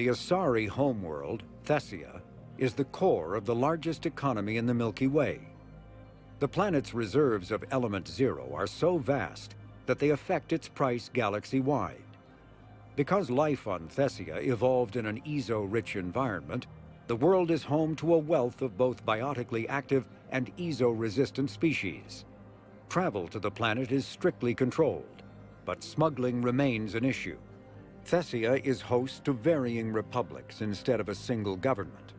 The Asari homeworld, Thessia, is the core of the largest economy in the Milky Way. The planet's reserves of Element Zero are so vast that they affect its price galaxy-wide. Because life on Thessia evolved in an EZO-rich environment, the world is home to a wealth of both biotically active and EZO-resistant species. Travel to the planet is strictly controlled, but smuggling remains an issue. Thessia is host to varying republics instead of a single government,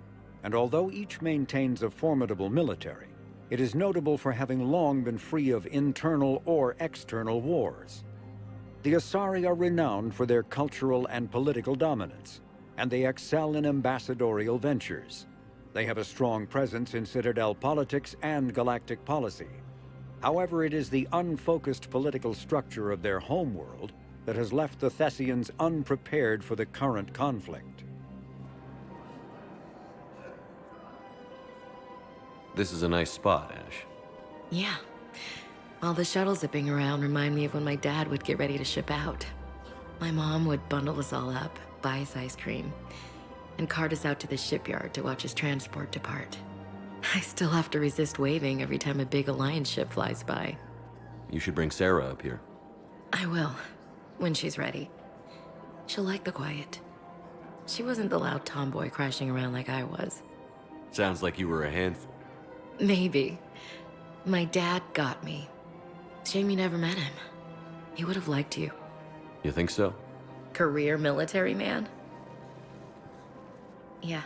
and although each maintains a formidable military, it is notable for having long been free of internal or external wars. The Asari are renowned for their cultural and political dominance, and they excel in ambassadorial ventures. They have a strong presence in Citadel politics and galactic policy. However, it is the unfocused political structure of their homeworld that has left the Thessians unprepared for the current conflict. This is a nice spot, Ash. Yeah. All the shuttles zipping around remind me of when my dad would get ready to ship out. My mom would bundle us all up, buy us ice cream, and cart us out to the shipyard to watch his transport depart. I still have to resist waving every time a big Alliance ship flies by. You should bring Sarah up here. I will, when she's ready. She'll like the quiet. She wasn't the loud tomboy crashing around like I was. Sounds like you were a handful. Maybe. My dad got me. Shame you never met him. He would have liked you. You think so? Career military man? Yeah.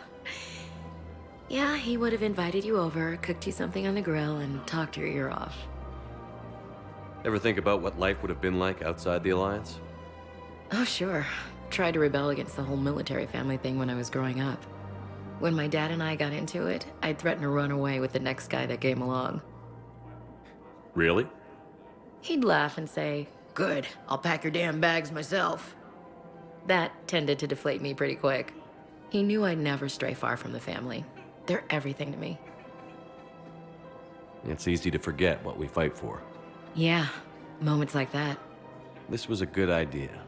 Yeah, he would have invited you over, cooked you something on the grill, and talked your ear off. Ever think about what life would have been like outside the Alliance? Oh, sure. Tried to rebel against the whole military family thing when I was growing up. When my dad and I got into it, I'd threaten to run away with the next guy that came along. Really? He'd laugh and say, "Good, I'll pack your damn bags myself." That tended to deflate me pretty quick. He knew I'd never stray far from the family. They're everything to me. It's easy to forget what we fight for. Yeah, moments like that. This was a good idea.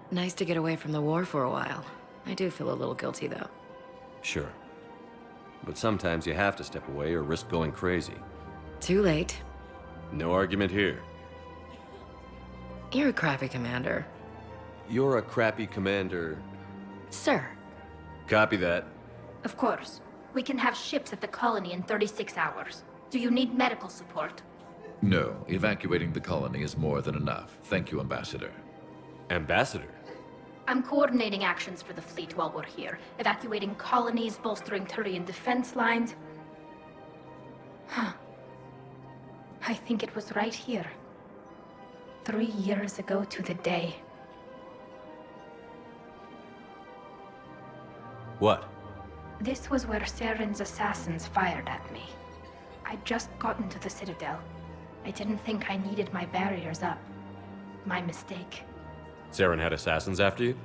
Nice to get away from the war for a while. I do feel a little guilty, though. Sure. But sometimes you have to step away or risk going crazy. Too late. No argument here. You're a crappy commander. You're a crappy commander. Sir. Copy that. Of course. We can have ships at the colony in 36 hours. Do you need medical support? No, evacuating the colony is more than enough. Thank you, Ambassador. Ambassador? I'm coordinating actions for the fleet while we're here. Evacuating colonies, bolstering Turian defense lines. Huh. I think it was right here. 3 years ago to the day. What? This was where Saren's assassins fired at me. I'd just gotten to the Citadel. I didn't think I needed my barriers up. My mistake. Saren had assassins after you?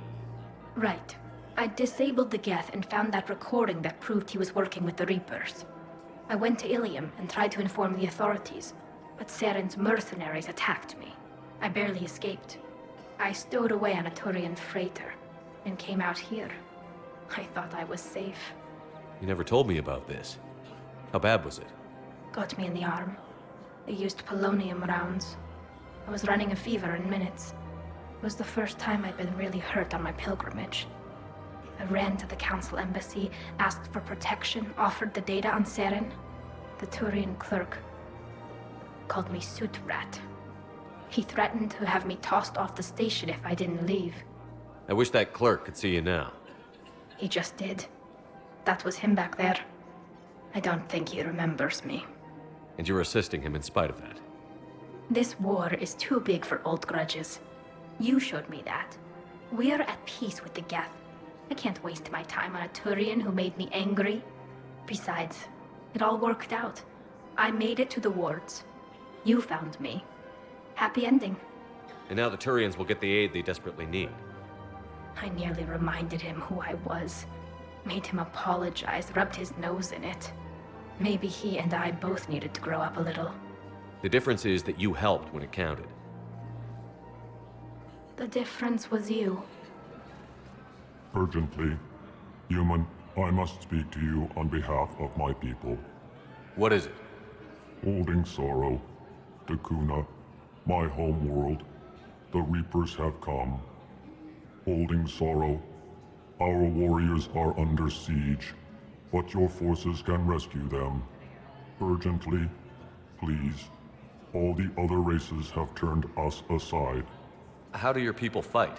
Right. I disabled the Geth and found that recording that proved he was working with the Reapers. I went to Ilium and tried to inform the authorities, but Saren's mercenaries attacked me. I barely escaped. I stowed away on a Turian freighter and came out here. I thought I was safe. You never told me about this. How bad was it? Got me in the arm. They used polonium rounds. I was running a fever in minutes. It was the first time I'd been really hurt on my pilgrimage. I ran to the Council embassy, asked for protection, offered the data on Saren. The Turian clerk called me Soot Rat. He threatened to have me tossed off the station if I didn't leave. I wish that clerk could see you now. He just did. That was him back there. I don't think he remembers me. And you're assisting him in spite of that. This war is too big for old grudges. You showed me that. We're at peace with the Geth. I can't waste my time on a Turian who made me angry. Besides, it all worked out. I made it to the wards. You found me. Happy ending. And now the Turians will get the aid they desperately need. I nearly reminded him who I was. Made him apologize, rubbed his nose in it. Maybe he and I both needed to grow up a little. The difference is that you helped when it counted. The difference was you. Urgently. Human, I must speak to you on behalf of my people. What is it? Holding sorrow. Dakuna, my home world. The Reapers have come. Holding sorrow. Our warriors are under siege, but your forces can rescue them. Urgently, please. All the other races have turned us aside. How do your people fight?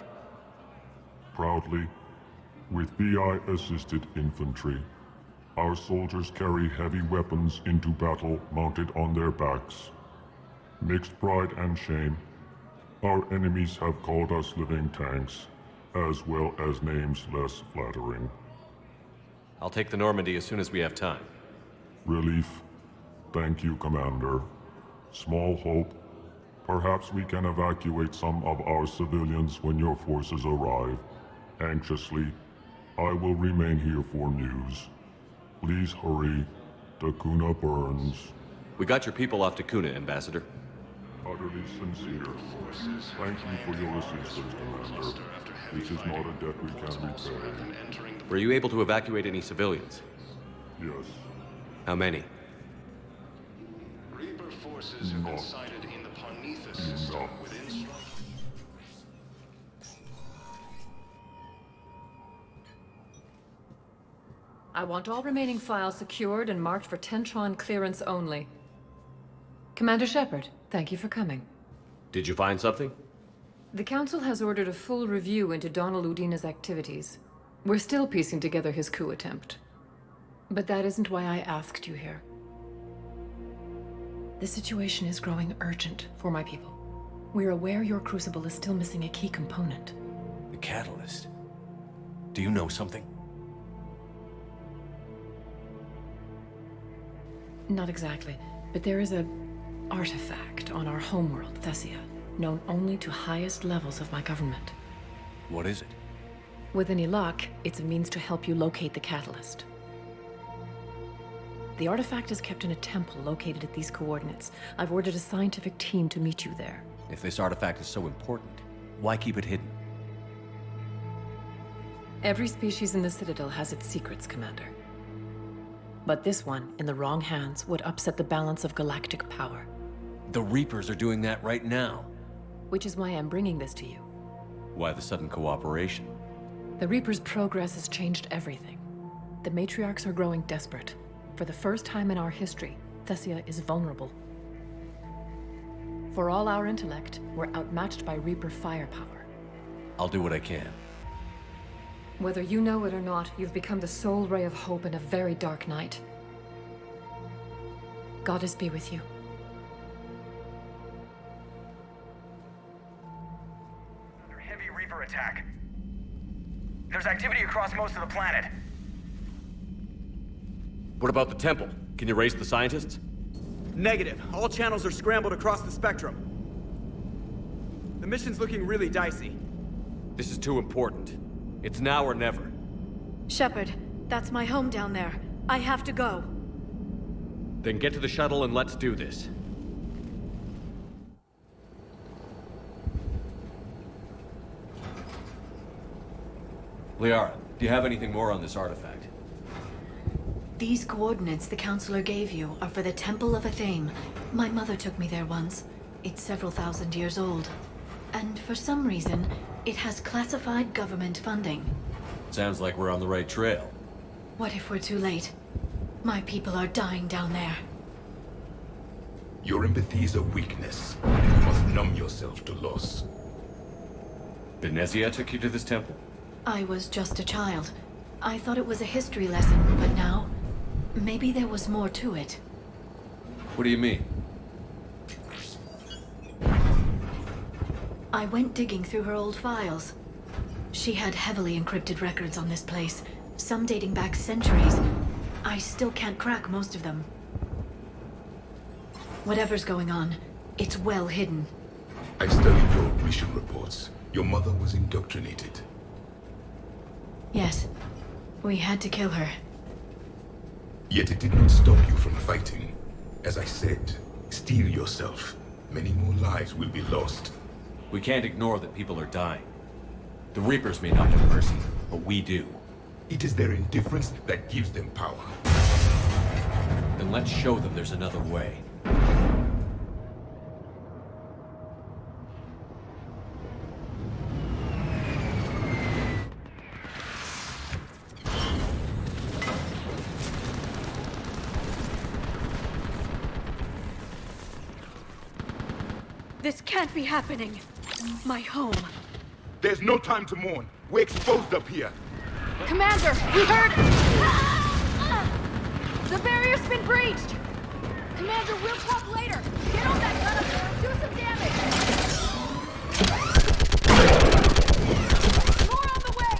Proudly, with VI-assisted infantry. Our soldiers carry heavy weapons into battle mounted on their backs. Mixed pride and shame, our enemies have called us living tanks, as well as names less flattering. I'll take the Normandy as soon as we have time. Relief. Thank you, Commander. Small hope. Perhaps we can evacuate some of our civilians when your forces arrive. Anxiously, I will remain here for news. Please hurry. Dakuna burns. We got your people off Dakuna, Ambassador. Utterly sincere. Thank you for your assistance, Commander. This is not a debt we can repay. Were you able to evacuate any civilians? Yes. How many? Reaper forces have been sighted in the Parnitha system within strong... I want all remaining files secured and marked for Tentron clearance only. Commander Shepard, thank you for coming. Did you find something? The Council has ordered a full review into Donald Udina's activities. We're still piecing together his coup attempt. But that isn't why I asked you here. The situation is growing urgent for my people. We're aware your crucible is still missing a key component. The catalyst. Do you know something? Not exactly, but there is a artifact on our homeworld, Thessia, known only to highest levels of my government. What is it? With any luck, it's a means to help you locate the catalyst. The artifact is kept in a temple located at these coordinates. I've ordered a scientific team to meet you there. If this artifact is so important, why keep it hidden? Every species in the Citadel has its secrets, Commander. But this one, in the wrong hands, would upset the balance of galactic power. The Reapers are doing that right now. Which is why I'm bringing this to you. Why the sudden cooperation? The Reapers' progress has changed everything. The matriarchs are growing desperate. For the first time in our history, Thessia is vulnerable. For all our intellect, we're outmatched by Reaper firepower. I'll do what I can. Whether you know it or not, you've become the sole ray of hope in a very dark night. Goddess be with you. Another heavy Reaper attack. There's activity across most of the planet. What about the temple? Can you raise the scientists? Negative. All channels are scrambled across the spectrum. The mission's looking really dicey. This is too important. It's now or never. Shepard, that's my home down there. I have to go. Then get to the shuttle and let's do this. Liara, do you have anything more on this artifact? These coordinates the Counselor gave you are for the Temple of Athame. My mother took me there once. It's several thousand years old. And for some reason, it has classified government funding. Sounds like we're on the right trail. What if we're too late? My people are dying down there. Your empathy is a weakness. You must numb yourself to loss. Thessia took you to this temple? I was just a child. I thought it was a history lesson, but now, maybe there was more to it. What do you mean? I went digging through her old files. She had heavily encrypted records on this place, some dating back centuries. I still can't crack most of them. Whatever's going on, it's well hidden. I studied your mission reports. Your mother was indoctrinated. Yes, we had to kill her. Yet it did not stop you from fighting. As I said, steel yourself. Many more lives will be lost. We can't ignore that people are dying. The Reapers may not have mercy, but we do. It is their indifference that gives them power. Then let's show them there's another way. This can't be happening. My home. There's no time to mourn. We're exposed up here. Commander, we heard... The barrier's been breached! Commander, we'll talk later. Get on that gun up there and do some damage! More on the way!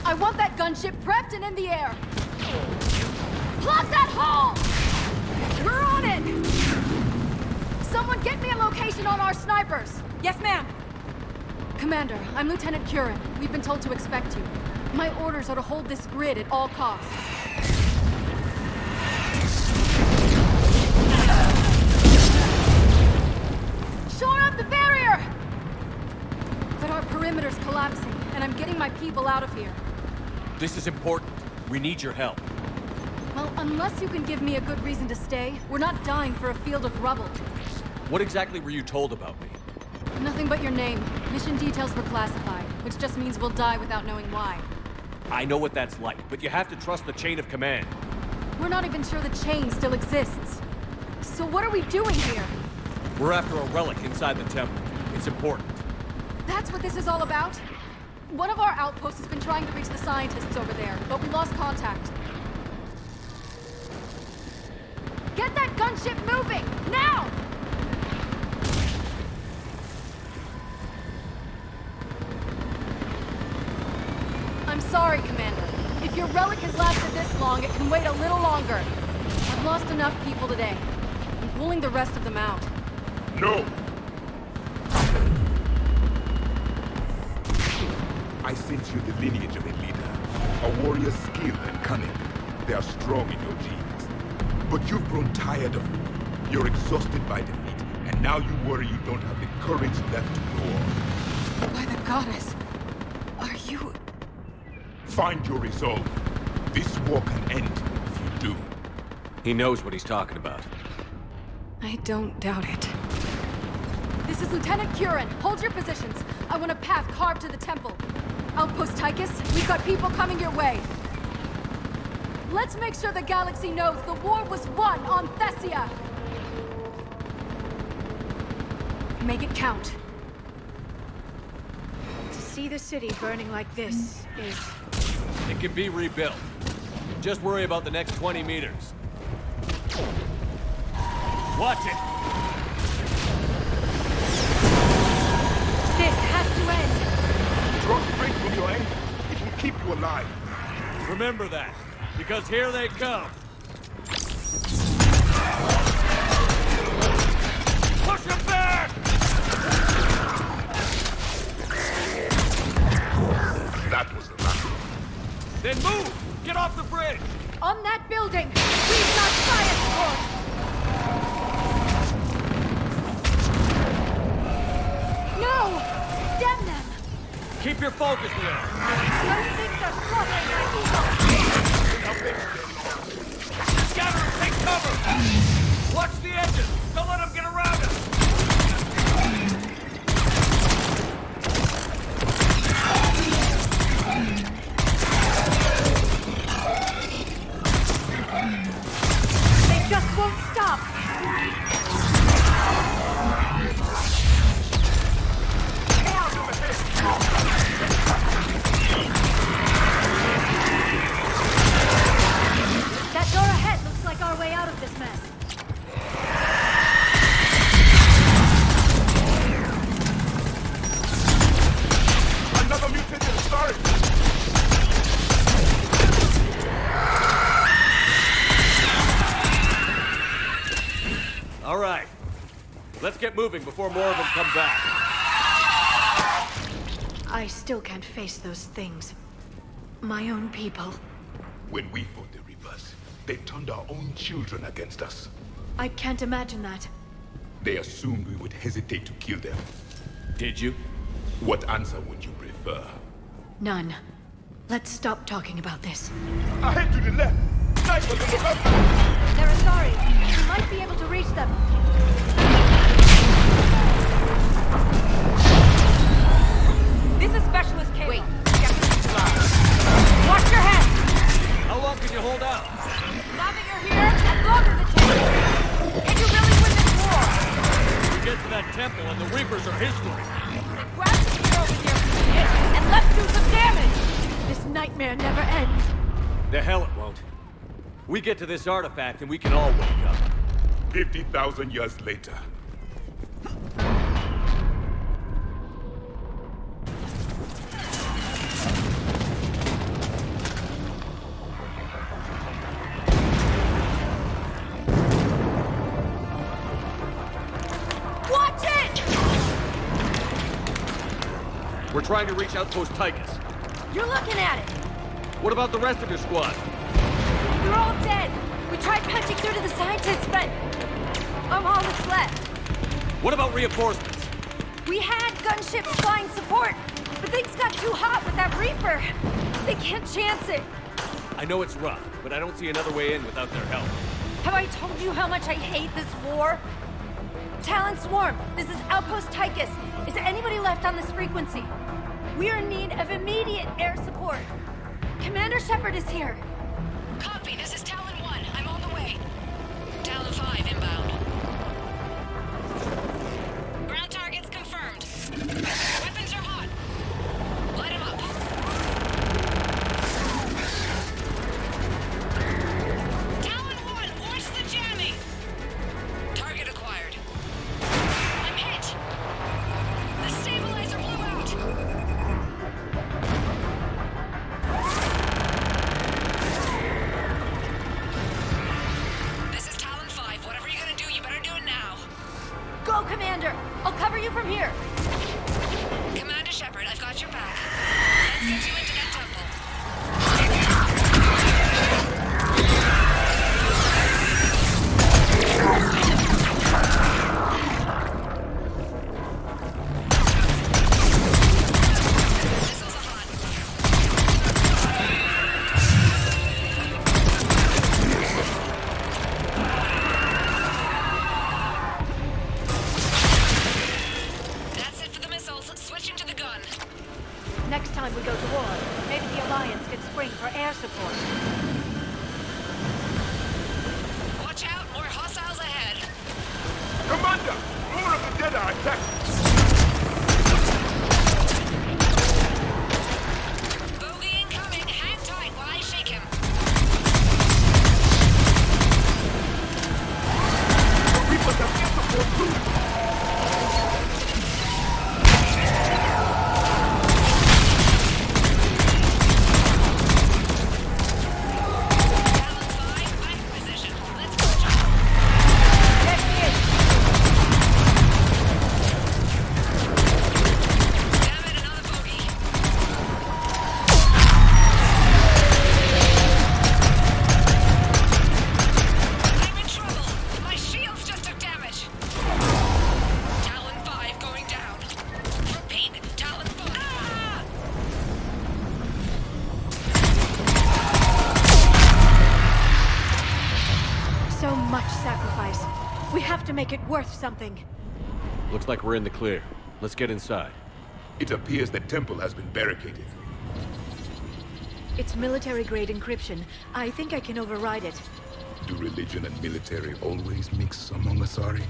I want that gunship prepped and in the air! Plug that hole! We're on it! Someone get me a location on our snipers! Yes, ma'am! Commander, I'm Lieutenant Curran. We've been told to expect you. My orders are to hold this grid at all costs. Shore up the barrier! But our perimeter's collapsing, and I'm getting my people out of here. This is important. We need your help. Well, unless you can give me a good reason to stay, we're not dying for a field of rubble. What exactly were you told about me? Nothing but your name. Mission details were classified, which just means we'll die without knowing why. I know what that's like, but you have to trust the chain of command. We're not even sure the chain still exists. So what are we doing here? We're after a relic inside the temple. It's important. That's what this is all about? One of our outposts has been trying to reach the scientists over there, but we lost contact. Get that gunship moving! Now! I'm sorry, Commander. If your relic has lasted this long, it can wait a little longer. I've lost enough people today. I'm pulling the rest of them out. No! I sense you the lineage of a leader. A warrior's skill and cunning. They are strong in your genes. But you've grown tired of war. You're exhausted by defeat, and now you worry you don't have the courage left to go on. By the goddess, are you... Find your resolve. This war can end if you do. He knows what he's talking about. I don't doubt it. This is Lieutenant Curran. Hold your positions. I want a path carved to the temple. Outpost Tychus, we've got people coming your way. Let's make sure the galaxy knows the war was won on Thessia! Make it count. To see the city burning like this is... It can be rebuilt. Just worry about the next 20 meters. Watch it! This has to end! Draw straight from your aim. It will keep you alive. Remember that, because here they come. Push them back! That was the last. Then move! Get off the bridge! On that building! We've got science force! No! Stem them! Keep your focus there! Those things are slaughtering my people! Scatter and take cover! Watch the edges! Don't let them get around us! They just won't stop! That door ahead looks like our way out of this mess. Another mutant in start. All right. Let's get moving before more of them come back. I still can't face those things. My own people. When we fought the Reapers, they turned our own children against us. I can't imagine that. They assumed we would hesitate to kill them. Did you? What answer would you prefer? None. Let's stop talking about this. Ahead to the left! Snipers on the left! They're sorry. We might be able to reach them. This is Specialist Kayla. Wait. Watch your head! How long can you hold out? Now that you're here, as long as it takes. Can you really win this war? We get to that temple and the Reapers are history. Then grab the spear over here, and let's do some damage! This nightmare never ends. The hell it won't. We get to this artifact and we can all wake up. 50,000 years later. Watch it! We're trying to reach Outpost Tychus. You're looking at it! What about the rest of your squad? They're all dead! We tried punching through to the scientists, but I'm all that's left. What about reinforcements? We had gunships flying support, but things got too hot with that Reaper. They can't chance it. I know it's rough, but I don't see another way in without their help. Have I told you how much I hate this war? Talon Swarm, this is Outpost Tychus. Is there anybody left on this frequency? We are in need of immediate air support. Commander Shepard is here. Copy, this is Talon 1. I'm on the way. Talon 5 inbound. Ground targets confirmed. Weapons are hot. Light them up. Talon 1, watch the jamming. Target acquired. I'm hit. The stabilizer blew out. This is Talon 5. Whatever you're gonna do, you better do it now. Go, Commander! I'll cover you from here. Commander Shepard, I've got your back. Let's get you into that temple. Missiles are hot. That's it for the missiles. Switching to the gun. Next time we go to war, maybe the Alliance can spring for air support. Watch out, more hostiles ahead. Commander! More of the dead are attacking! Bogey incoming. Hang tight while I shake him. The Reapers have air support too! Talon 5, I'm in position. Let's go, John. Get me in! Damn it, another bogey. I'm in trouble. My shields just took damage. Talon 5 going down. Repeat, Talon 5. Ah! So much sacrifice. We have to make it worth something. Looks like we're in the clear. Let's get inside. It appears the temple has been barricaded. It's military-grade encryption. I think I can override it. Do religion and military always mix among Asari?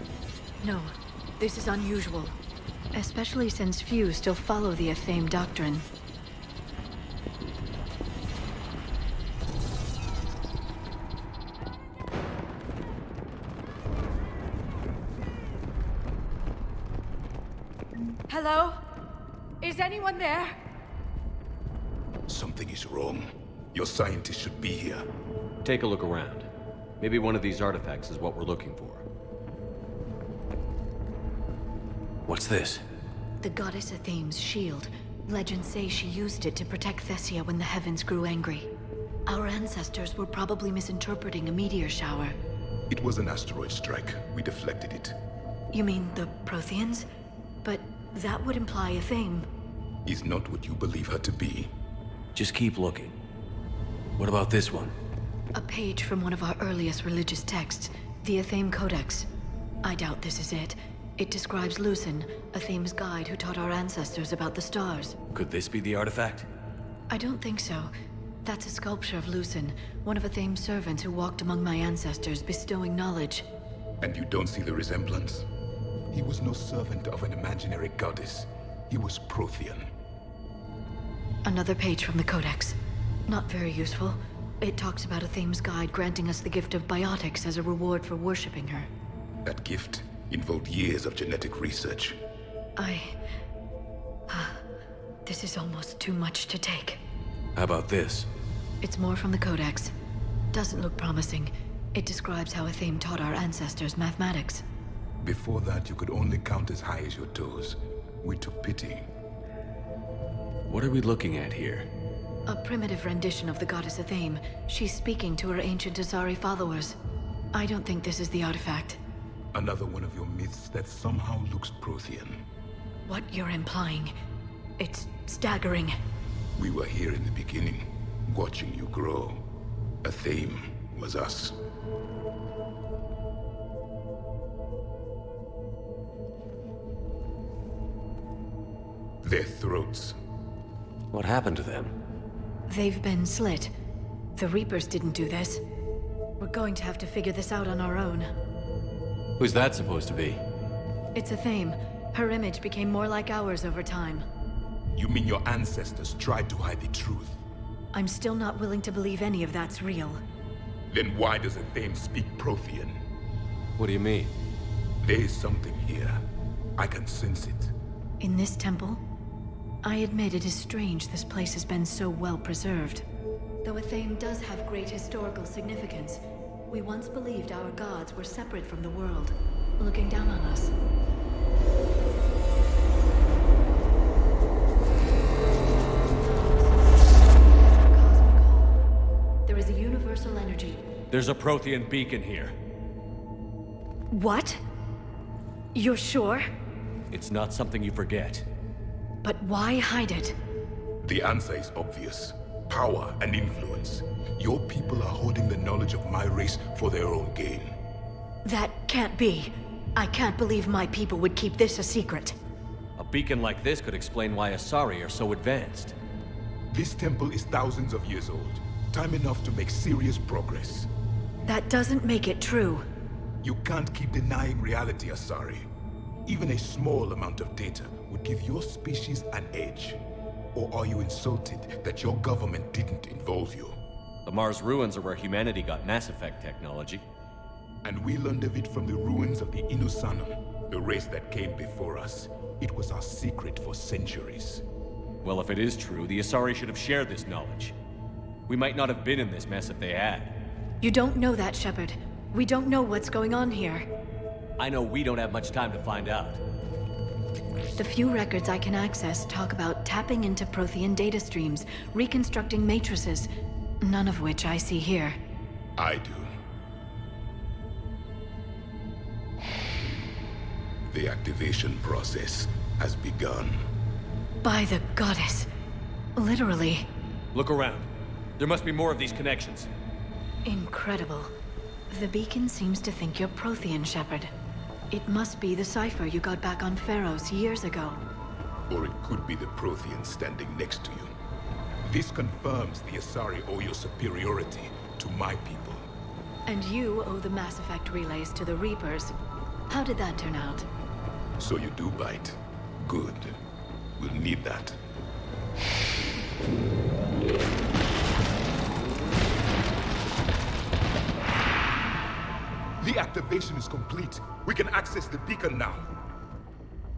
No, this is unusual. Especially since few still follow the Athame doctrine. Hello? Is anyone there? Something is wrong. Your scientists should be here. Take a look around. Maybe one of these artifacts is what we're looking for. What's this? The goddess Athame's shield. Legends say she used it to protect Thessia when the heavens grew angry. Our ancestors were probably misinterpreting a meteor shower. It was an asteroid strike. We deflected it. You mean the Protheans? But that would imply a Thame. Is not what you believe her to be. Just keep looking. What about this one? A page from one of our earliest religious texts, the Athame Codex. I doubt this is it. It describes Lucen, Athame's guide who taught our ancestors about the stars. Could this be the artifact? I don't think so. That's a sculpture of Lucen, one of Athame's servants who walked among my ancestors, bestowing knowledge. And you don't see the resemblance? He was no servant of an imaginary goddess. He was Prothean. Another page from the Codex. Not very useful. It talks about Athame's guide granting us the gift of biotics as a reward for worshipping her. That gift involved years of genetic research. This is almost too much to take. How about this? It's more from the Codex. Doesn't look promising. It describes how Athame taught our ancestors mathematics. Before that, you could only count as high as your toes. We took pity. What are we looking at here? A primitive rendition of the goddess Athame. She's speaking to her ancient Asari followers. I don't think this is the artifact. Another one of your myths that somehow looks Prothean. What you're implying, it's staggering. We were here in the beginning, watching you grow. Athame was us. Their throats. What happened to them? They've been slit. The Reapers didn't do this. We're going to have to figure this out on our own. Who's that supposed to be? It's Athame. Her image became more like ours over time. You mean your ancestors tried to hide the truth? I'm still not willing to believe any of that's real. Then why does Athame speak Prothean? What do you mean? There is something here. I can sense it. In this temple? I admit it is strange this place has been so well preserved. Though Athame does have great historical significance, we once believed our gods were separate from the world, looking down on us. There is a universal energy. There's a Prothean beacon here. What? You're sure? It's not something you forget. But why hide it? The answer is obvious. Power and influence. Your people are holding the knowledge of my race for their own gain. That can't be. I can't believe my people would keep this a secret. A beacon like this could explain why Asari are so advanced. This temple is thousands of years old. Time enough to make serious progress. That doesn't make it true. You can't keep denying reality, Asari. Even a small amount of data would give your species an edge. Or are you insulted that your government didn't involve you? The Mars ruins are where humanity got Mass Effect technology. And we learned of it from the ruins of the Inusanum, the race that came before us. It was our secret for centuries. Well, if it is true, the Asari should have shared this knowledge. We might not have been in this mess if they had. You don't know that, Shepard. We don't know what's going on here. I know we don't have much time to find out. The few records I can access talk about tapping into Prothean data streams, reconstructing matrices, none of which I see here. I do. The activation process has begun. By the goddess. Literally. Look around. There must be more of these connections. Incredible. The beacon seems to think you're Prothean, Shepard. It must be the cipher you got back on Pharos years ago. Or it could be the Prothean standing next to you. This confirms the Asari owe your superiority to my people. And you owe the Mass Effect relays to the Reapers. How did that turn out? So you do bite. Good. We'll need that. The activation is complete. We can access the beacon now.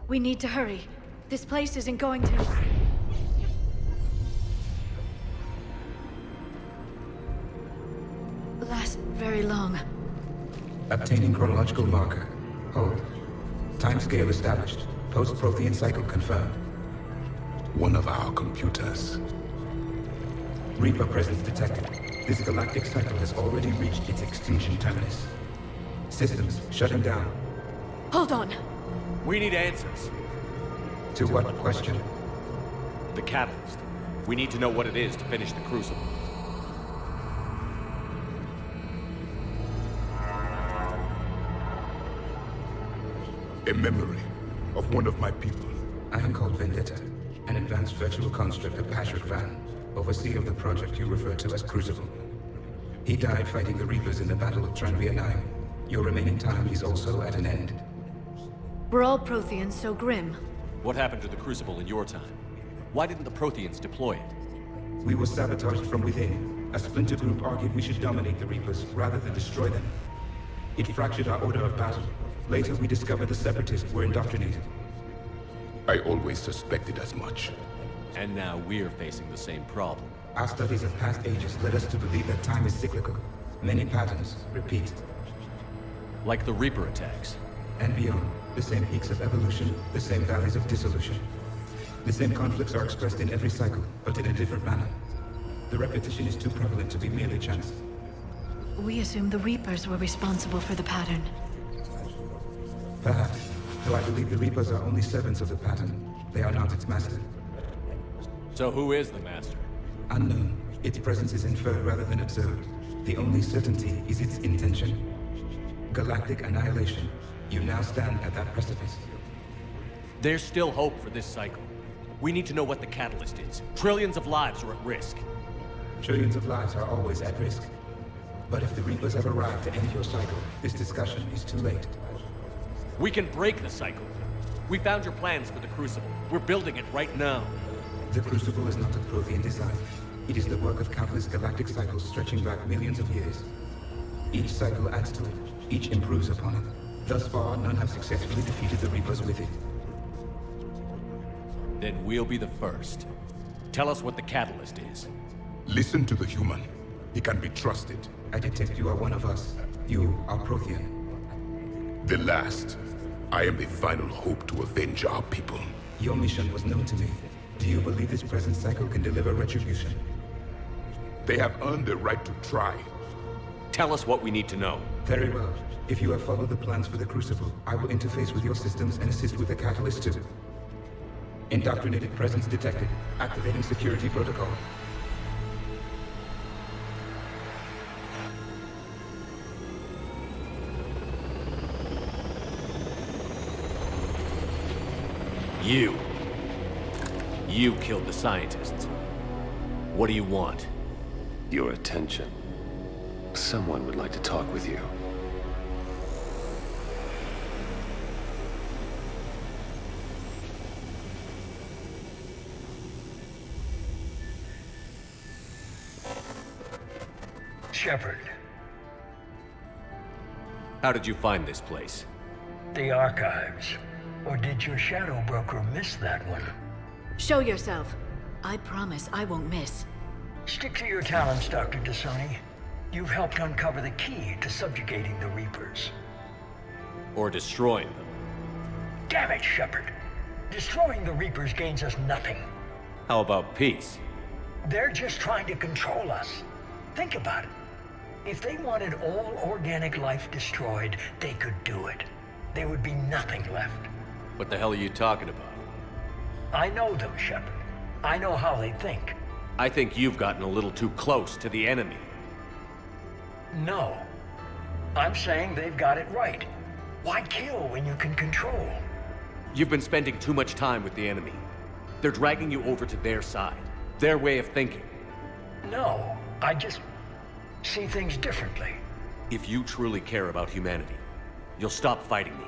We need to hurry. This place isn't going to... last very long. Obtaining chronological marker. Hold. Timescale established. Post-Prothean cycle confirmed. One of our computers. Reaper presence detected. This galactic cycle has already reached its extinction terminus. Systems shutting down. Hold on. We need answers. To what question? The catalyst. We need to know what it is to finish the Crucible. A memory of one of my people. I am called Vendetta, an advanced virtual construct of Patrick Van, overseer of the project you refer to as Crucible. He died fighting the Reapers in the Battle of Tranvia 9. Your remaining time is also at an end. We're all Protheans, so grim. What happened to the Crucible in your time? Why didn't the Protheans deploy it? We were sabotaged from within. A splinter group argued we should dominate the Reapers rather than destroy them. It fractured our order of battle. Later, we discovered the Separatists were indoctrinated. I always suspected as much. And now we're facing the same problem. Our studies of past ages led us to believe that time is cyclical. Many patterns repeat. Like the Reaper attacks. And beyond, the same peaks of evolution, the same valleys of dissolution. The same conflicts are expressed in every cycle, but in a different manner. The repetition is too prevalent to be merely chance. We assumed the Reapers were responsible for the pattern. Perhaps, though I believe the Reapers are only servants of the pattern. They are not its master. So who is the master? Unknown. Its presence is inferred rather than observed. The only certainty is its intention. Galactic annihilation. You now stand at that precipice. There's still hope for this cycle. We need to know what the catalyst is. Trillions of lives are at risk. Trillions of lives are always at risk. But if the Reapers have arrived to end your cycle, this discussion is too late. We can break the cycle. We found your plans for the Crucible. We're building it right now. The Crucible is not of Prothean design. It is the work of countless galactic cycles stretching back millions of years. Each cycle adds to it. Each improves upon it. Thus far, none have successfully defeated the Reapers with it. Then we'll be the first. Tell us what the catalyst is. Listen to the human. He can be trusted. I detect you are one of us. You are Prothean. The last. I am the final hope to avenge our people. Your mission was known to me. Do you believe this present cycle can deliver retribution? They have earned the right to try. Tell us what we need to know. Very well. If you have followed the plans for the Crucible, I will interface with your systems and assist with the catalyst too. Indoctrinated presence detected. Activating security protocol. You killed the scientists. What do you want? Your attention. Someone would like to talk with you. Shepard. How did you find this place? The archives. Or did your shadow broker miss that one? Show yourself. I promise I won't miss. Stick to your talents, Dr. Dasani. You've helped uncover the key to subjugating the Reapers. Or destroying them. Damn it, Shepard. Destroying the Reapers gains us nothing. How about peace? They're just trying to control us. Think about it. If they wanted all organic life destroyed, they could do it. There would be nothing left. What the hell are you talking about? I know them, Shepard. I know how they think. I think you've gotten a little too close to the enemy. No. I'm saying they've got it right. Why kill when you can control? You've been spending too much time with the enemy. They're dragging you over to their side. Their way of thinking. No, I just see things differently. If you truly care about humanity, you'll stop fighting me.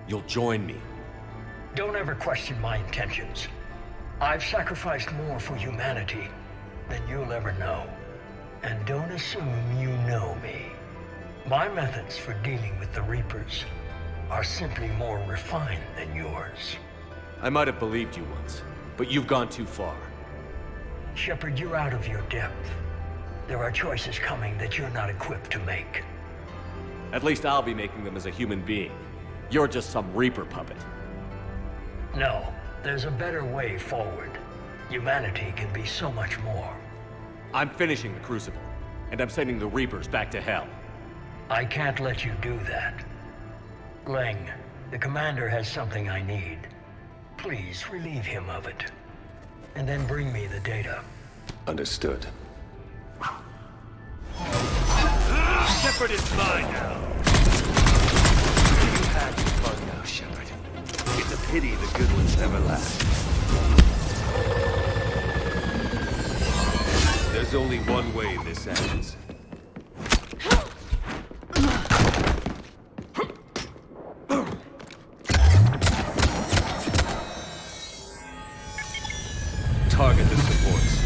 You'll join me. Don't ever question my intentions. I've sacrificed more for humanity than you'll ever know. And don't assume you know me. My methods for dealing with the Reapers are simply more refined than yours. I might have believed you once, but you've gone too far. Shepard, you're out of your depth. There are choices coming that you're not equipped to make. At least I'll be making them as a human being. You're just some Reaper puppet. No, there's a better way forward. Humanity can be so much more. I'm finishing the Crucible, and I'm sending the Reapers back to hell. I can't let you do that. Leng, the commander has something I need. Please relieve him of it. And then bring me the data. Understood. Shepard is mine now. You had your fun now, Shepard. It's a pity the good ones never last. There's only one way this ends. Target the supports.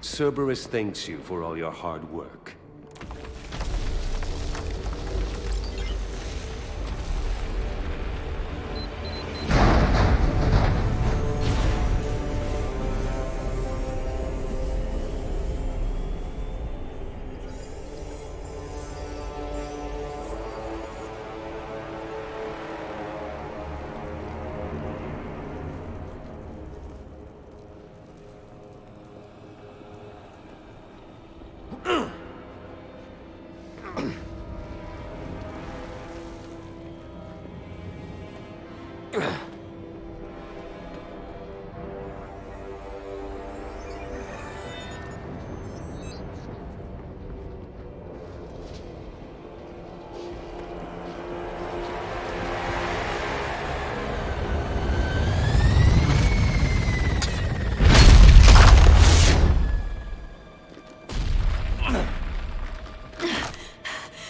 Cerberus thanks you for all your hard work.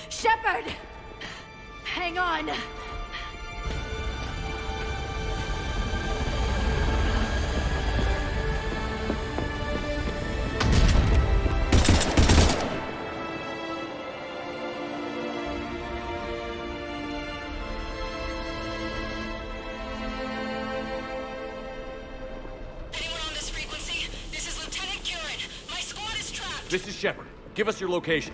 Shepard! Hang on! This is Shepard. Give us your location.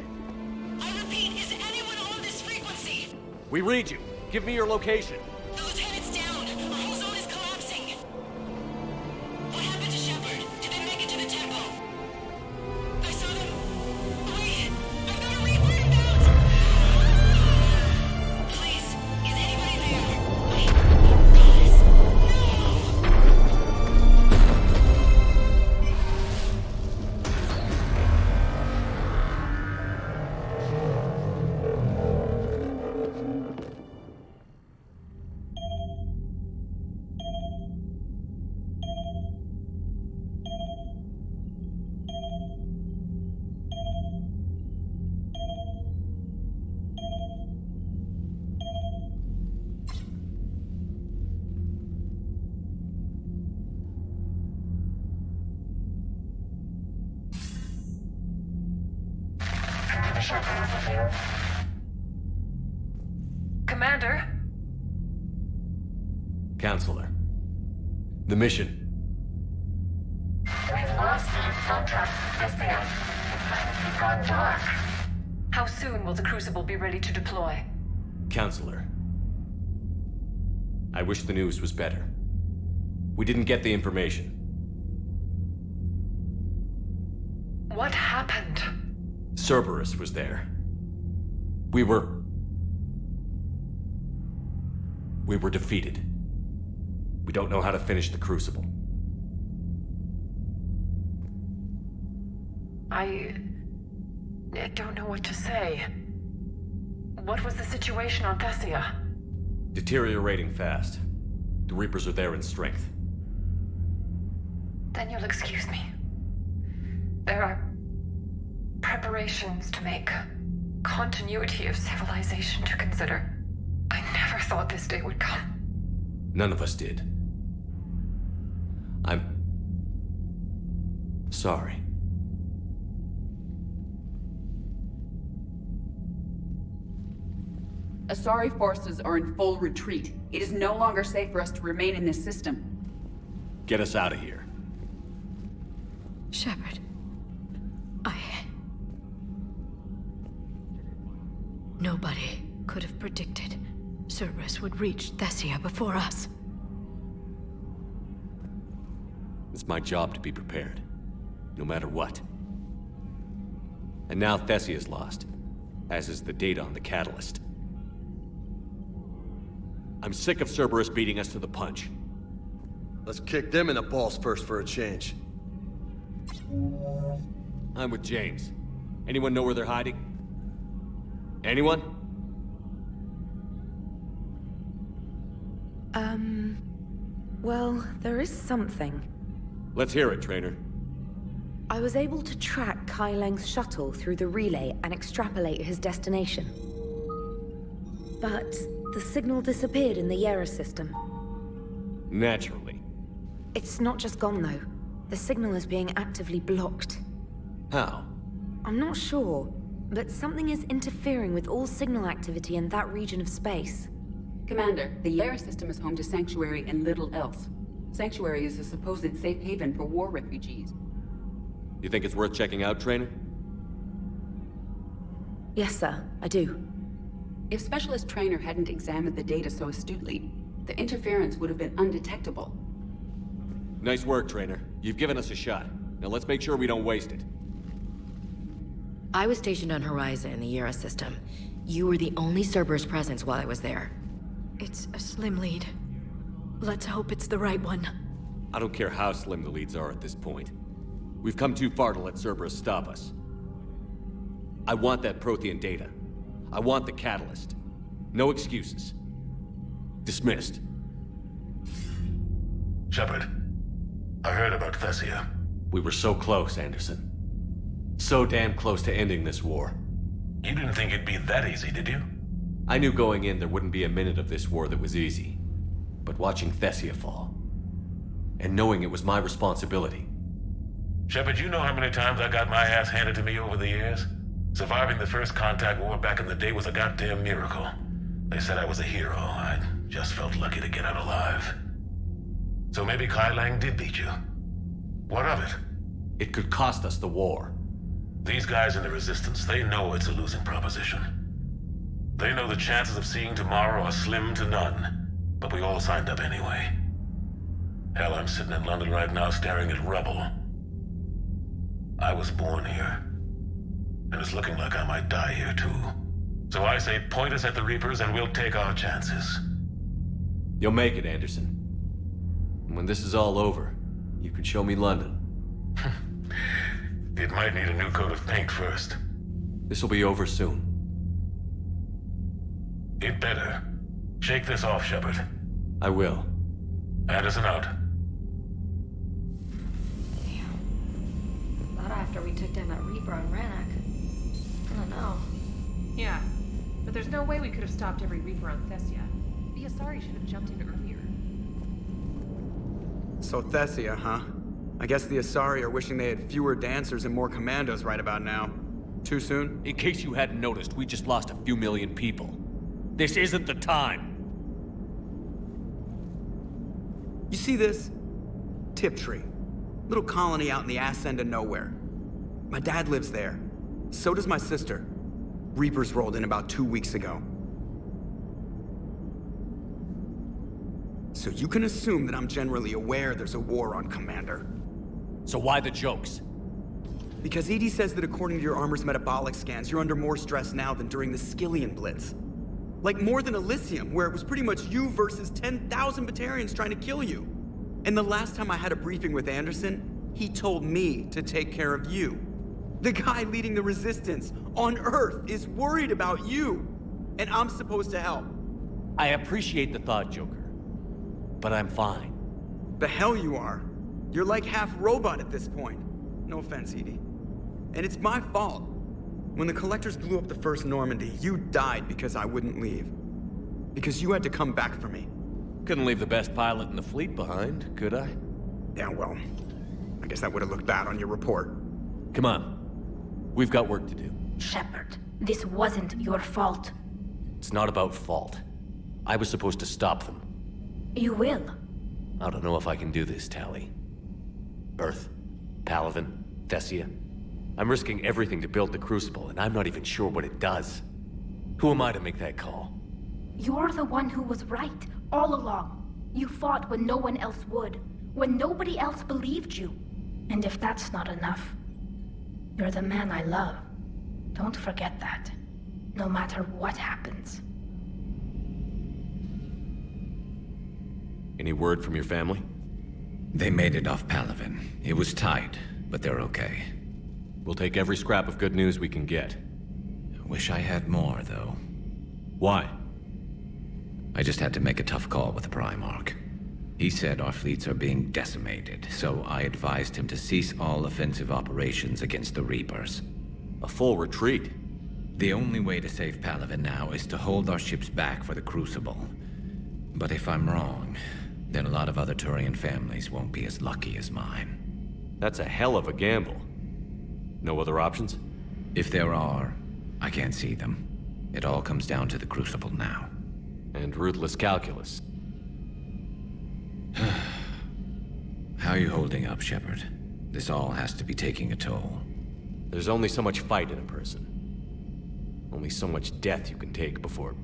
I repeat, is anyone on this frequency? We read you. Give me your location. The lieutenant's down. Our whole zone is collapsing. What happened to Shepard? Did they make it to the temple? I saw them. Wait, I've got a replay about. Please, is anybody there? Guys, Commander? Counselor. The mission. We've lost the contract with Thessia. It's gone dark. How soon will the Crucible be ready to deploy? Counselor. I wish the news was better. We didn't get the information. What happened? Cerberus was there. We were defeated. We don't know how to finish the Crucible. I don't know what to say. What was the situation on Thessia? Deteriorating fast. The Reapers are there in strength. Then you'll excuse me. There are preparations to make. Continuity of civilization to consider. I never thought this day would come. None of us did. I'm sorry. Asari forces are in full retreat. It is no longer safe for us to remain in this system. Get us out of here. Shepard. Nobody could have predicted Cerberus would reach Thessia before us. It's my job to be prepared, no matter what. And now Thessia's lost, as is the data on the catalyst. I'm sick of Cerberus beating us to the punch. Let's kick them in the balls first for a change. I'm with James. Anyone know where they're hiding? Anyone? Well, there is something. Let's hear it, Trainer. I was able to track Kai Leng's shuttle through the relay and extrapolate his destination. But the signal disappeared in the Yera system. Naturally. It's not just gone, though. The signal is being actively blocked. How? I'm not sure, but something is interfering with all signal activity in that region of space. Commander, the Yera system is home to Sanctuary and little else. Sanctuary is a supposed safe haven for war refugees. You think it's worth checking out, Trainer? Yes, sir, I do. If Specialist Trainer hadn't examined the data so astutely, the interference would have been undetectable. Nice work, Trainer. You've given us a shot. Now let's make sure we don't waste it. I was stationed on Horizon in the Yera system. You were the only Cerberus presence while I was there. It's a slim lead. Let's hope it's the right one. I don't care how slim the leads are at this point. We've come too far to let Cerberus stop us. I want that Prothean data. I want the catalyst. No excuses. Dismissed. Shepard, I heard about Thessia. We were so close, Anderson. So damn close to ending this war. You didn't think it'd be that easy, did you? I knew going in there wouldn't be a minute of this war that was easy. But watching Thessia fall, and knowing it was my responsibility. Shepard, you know how many times I got my ass handed to me over the years? Surviving the first contact war back in the day was a goddamn miracle. They said I was a hero. I just felt lucky to get out alive. So maybe Kai Lang did beat you. What of it? It could cost us the war. These guys in the Resistance, they know it's a losing proposition. They know the chances of seeing tomorrow are slim to none, but we all signed up anyway. Hell, I'm sitting in London right now staring at rubble. I was born here, and it's looking like I might die here too. So I say point us at the Reapers and we'll take our chances. You'll make it, Anderson. And when this is all over, you can show me London. It might need a new coat of paint first. This will be over soon. It better. Shake this off, Shepard. I will. Anderson out. Not after we took down that Reaper on Rannoch. I don't know. Yeah, but there's no way we could have stopped every Reaper on Thessia. The Asari should have jumped in earlier. So Thessia, huh? I guess the Asari are wishing they had fewer dancers and more commandos right about now. Too soon? In case you hadn't noticed, we just lost a few million people. This isn't the time. You see this? Tiptree. Little colony out in the ass end of nowhere. My dad lives there. So does my sister. Reapers rolled in about 2 weeks ago. So you can assume that I'm generally aware there's a war on, Commander. So why the jokes? Because EDI says that according to your armor's metabolic scans, you're under more stress now than during the Skillian Blitz. Like more than Elysium, where it was pretty much you versus 10,000 Batarians trying to kill you. And the last time I had a briefing with Anderson, he told me to take care of you. The guy leading the Resistance on Earth is worried about you, and I'm supposed to help. I appreciate the thought, Joker, but I'm fine. The hell you are. You're like half robot at this point. No offense, EDI. And it's my fault. When the Collectors blew up the first Normandy, you died because I wouldn't leave. Because you had to come back for me. Couldn't leave the best pilot in the fleet behind, could I? Yeah, well, I guess that would have looked bad on your report. Come on. We've got work to do. Shepard, this wasn't your fault. It's not about fault. I was supposed to stop them. You will. I don't know if I can do this, Tali. Earth, Palaven, Thessia. I'm risking everything to build the Crucible, and I'm not even sure what it does. Who am I to make that call? You're the one who was right, all along. You fought when no one else would, when nobody else believed you. And if that's not enough, you're the man I love. Don't forget that, no matter what happens. Any word from your family? They made it off Palaven. It was tight, but they're okay. We'll take every scrap of good news we can get. Wish I had more, though. Why? I just had to make a tough call with the Primarch. He said our fleets are being decimated, so I advised him to cease all offensive operations against the Reapers. A full retreat? The only way to save Palaven now is to hold our ships back for the Crucible. But if I'm wrong, then a lot of other Turian families won't be as lucky as mine. That's a hell of a gamble. No other options? If there are, I can't see them. It all comes down to the Crucible now. And ruthless calculus. How are you holding up, Shepard? This all has to be taking a toll. There's only so much fight in a person. Only so much death you can take before...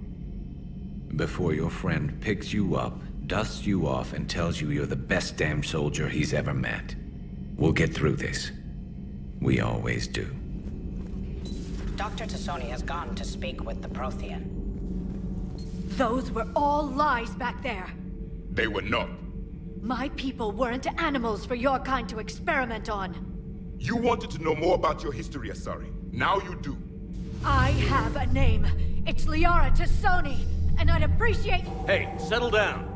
Before your friend picks you up, dusts you off, and tells you you're the best damn soldier he's ever met. We'll get through this. We always do. Dr. T'Soni has gone to speak with the Prothean. Those were all lies back there. They were not. My people weren't animals for your kind to experiment on. You wanted to know more about your history, Asari. Now you do. I have a name. It's Liara T'Soni, and I'd appreciate... Hey, settle down.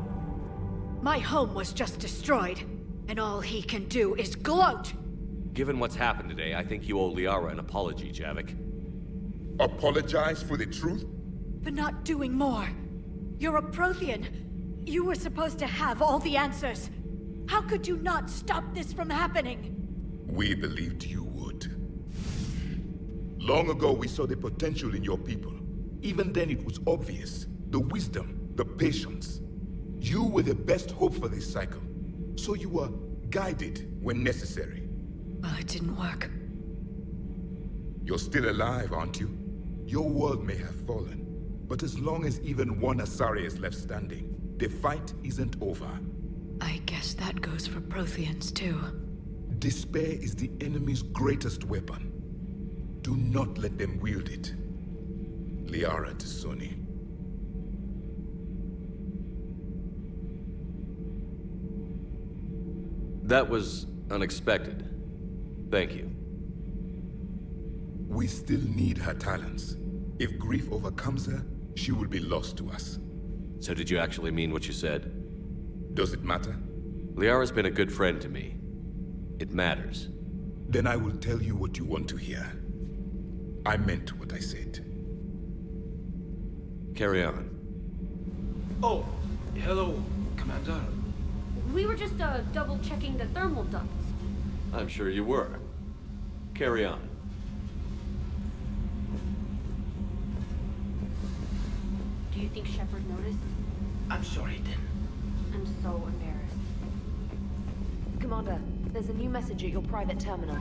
My home was just destroyed, and all he can do is gloat. Given what's happened today, I think you owe Liara an apology, Javik. Apologize for the truth? For not doing more. You're a Prothean. You were supposed to have all the answers. How could you not stop this from happening? We believed you would. Long ago, we saw the potential in your people. Even then, it was obvious. The wisdom, the patience. You were the best hope for this cycle. So you were guided when necessary. Well, it didn't work. You're still alive, aren't you? Your world may have fallen, but as long as even one Asari is left standing, the fight isn't over. I guess that goes for Protheans, too. Despair is the enemy's greatest weapon. Do not let them wield it. Liara T'Soni. That was unexpected. Thank you. We still need her talents. If grief overcomes her, she will be lost to us. So did you actually mean what you said? Does it matter? Liara's been a good friend to me. It matters. Then I will tell you what you want to hear. I meant what I said. Carry on. Oh, hello, Commander. We were just double-checking the thermal ducts. I'm sure you were. Carry on. Do you think Shepard noticed? I'm sorry he didn't. I'm so embarrassed. Commander, there's a new message at your private terminal.